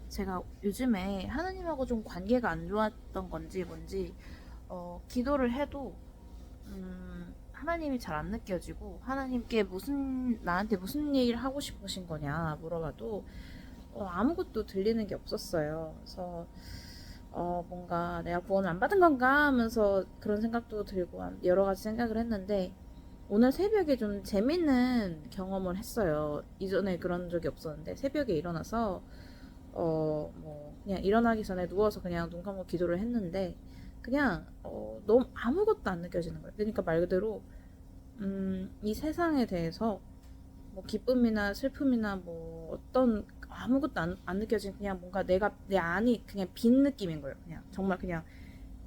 제가 요즘에 하느님하고 좀 관계가 안 좋았던 건지 뭔지 기도를 해도 하나님이 잘 안 느껴지고 하나님께 나한테 무슨 얘기를 하고 싶으신 거냐 물어봐도 아무것도 들리는 게 없었어요. 그래서 뭔가 내가 구원을 안 받은 건가 하면서 그런 생각도 들고 여러 가지 생각을 했는데 오늘 새벽에 좀 재밌는 경험을 했어요. 이전에 그런 적이 없었는데 새벽에 일어나서 뭐 그냥 일어나기 전에 누워서 그냥 눈 감고 기도를 했는데 그냥 너무 아무것도 안 느껴지는 거예요. 그러니까 말 그대로 이 세상에 대해서 뭐 기쁨이나 슬픔이나 뭐 어떤 아무것도 안 느껴지는 그냥 뭔가 내 안이 그냥 빈 느낌인 거예요. 그냥 정말 그냥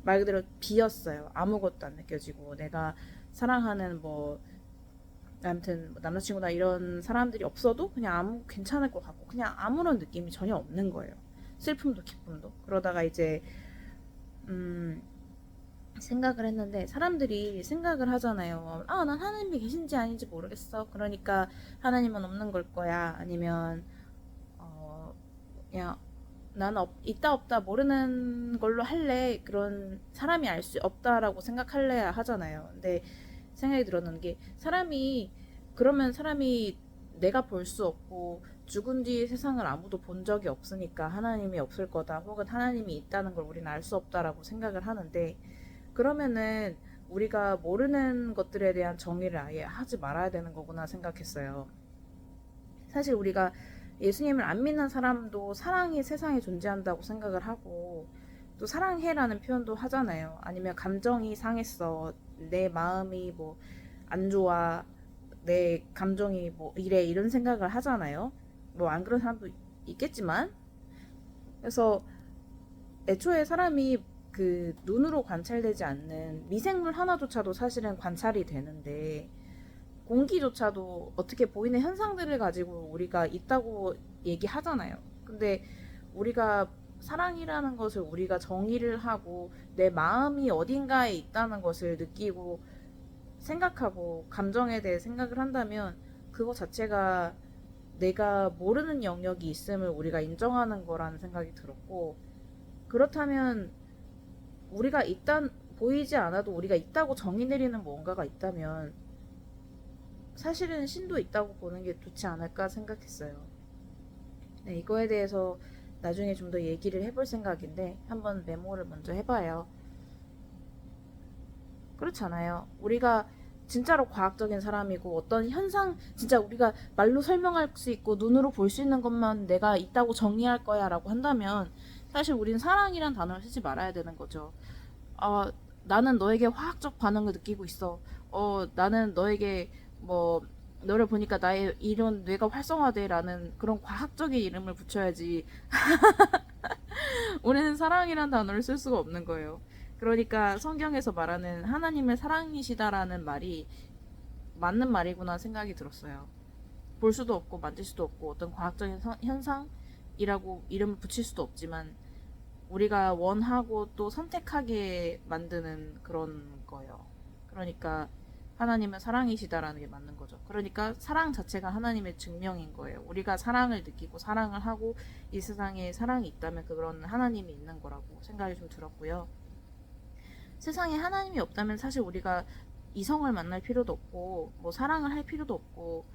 말 그대로 비었어요. 아무것도 안 느껴지고 내가 사랑하는 뭐 아무튼 뭐 남자친구나 이런 사람들이 없어도 그냥 아무 괜찮을 것 같고 그냥 아무런 느낌이 전혀 없는 거예요. 슬픔도 기쁨도. 그러다가 이제 음 생각을 했는데 사람들이 생각을 하잖아요. 난 하나님이 계신지 아닌지 모르겠어. 그러니까 하나님은 없는 걸 거야. 아니면 그냥 나는 있다 없다 모르는 걸로 할래. 그런 사람이 알 수 없다라고 생각할래야 하잖아요. 근데 생각이 들었는 게 그러면 사람이 내가 볼 수 없고 죽은 뒤 세상을 아무도 본 적이 없으니까 하나님이 없을 거다 혹은 하나님이 있다는 걸 우리는 알 수 없다라고 생각을 하는데 그러면은 우리가 모르는 것들에 대한 정의를 아예 하지 말아야 되는 거구나 생각했어요. 사실 우리가 예수님을 안 믿는 사람도 사랑이 세상에 존재한다고 생각을 하고 또 사랑해라는 표현도 하잖아요. 아니면 감정이 상했어. 내 마음이 뭐 안 좋아. 내 감정이 뭐 이래 이런 생각을 하잖아요. 뭐 안 그런 사람도 있겠지만 그래서 애초에 사람이 그 눈으로 관찰되지 않는 미생물 하나조차도 사실은 관찰이 되는데 공기조차도 어떻게 보이는 현상들을 가지고 우리가 있다고 얘기하잖아요. 근데 우리가 사랑이라는 것을 우리가 정의를 하고 내 마음이 어딘가에 있다는 것을 느끼고 생각하고 감정에 대해 생각을 한다면 그거 자체가 내가 모르는 영역이 있음을 우리가 인정하는 거라는 생각이 들었고 그렇다면 우리가 보이지 않아도 우리가 있다고 정의 내리는 뭔가가 있다면 사실은 신도 있다고 보는 게 좋지 않을까 생각했어요. 네, 이거에 대해서 나중에 좀 더 얘기를 해볼 생각인데 한번 메모를 먼저 해봐요. 그렇잖아요. 우리가 진짜로 과학적인 사람이고 어떤 현상 진짜 우리가 말로 설명할 수 있고 눈으로 볼 수 있는 것만 내가 있다고 정의할 거야 라고 한다면 사실 우린 사랑이란 단어를 쓰지 말아야 되는 거죠. 나는 너에게 화학적 반응을 느끼고 있어. 나는 너에게 뭐 너를 보니까 나의 이런 뇌가 활성화돼라는 그런 과학적인 이름을 붙여야지. 우리는 사랑이란 단어를 쓸 수가 없는 거예요. 그러니까 성경에서 말하는 하나님의 사랑이시다라는 말이 맞는 말이구나 생각이 들었어요. 볼 수도 없고 만질 수도 없고 어떤 과학적인 현상이라고 이름을 붙일 수도 없지만 우리가 원하고 또 선택하게 만드는 그런 거예요. 그러니까 하나님은 사랑이시다라는 게 맞는 거죠. 그러니까 사랑 자체가 하나님의 증명인 거예요. 우리가 사랑을 느끼고 사랑을 하고 이 세상에 사랑이 있다면 그런 하나님이 있는 거라고 생각이 좀 들었고요. 세상에 하나님이 없다면 사실 우리가 이성을 만날 필요도 없고 뭐 사랑을 할 필요도 없고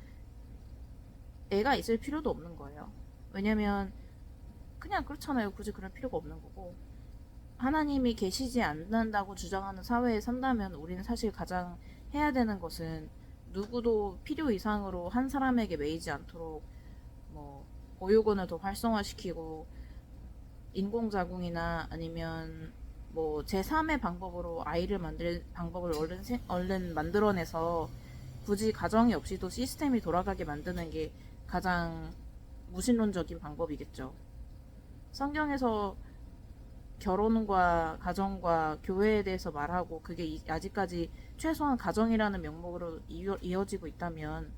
애가 있을 필요도 없는 거예요. 왜냐면 그냥 그렇잖아요. 굳이 그럴 필요가 없는 거고 하나님이 계시지 않는다고 주장하는 사회에 산다면 우리는 사실 가장 해야 되는 것은 누구도 필요 이상으로 한 사람에게 매이지 않도록 뭐 보육원을 더 활성화시키고 인공자궁이나 아니면 뭐 제3의 방법으로 아이를 만들 방법을 얼른 만들어내서 굳이 가정이 없이도 시스템이 돌아가게 만드는 게 가장 무신론적인 방법이겠죠. 성경에서 결혼과 가정과 교회에 대해서 말하고 그게 아직까지 최소한 가정이라는 명목으로 이어지고 있다면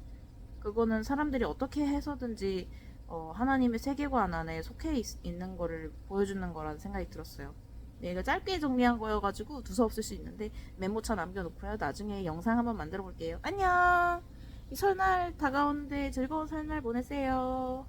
그거는 사람들이 어떻게 해서든지 하나님의 세계관 안에 속해 있는 거를 보여주는 거라는 생각이 들었어요. 네, 이거 짧게 정리한 거여가지고 두서없을 수 있는데 메모쳐 남겨놓고요. 나중에 영상 한번 만들어 볼게요. 안녕! 이 설날 다가오는데 즐거운 설날 보내세요.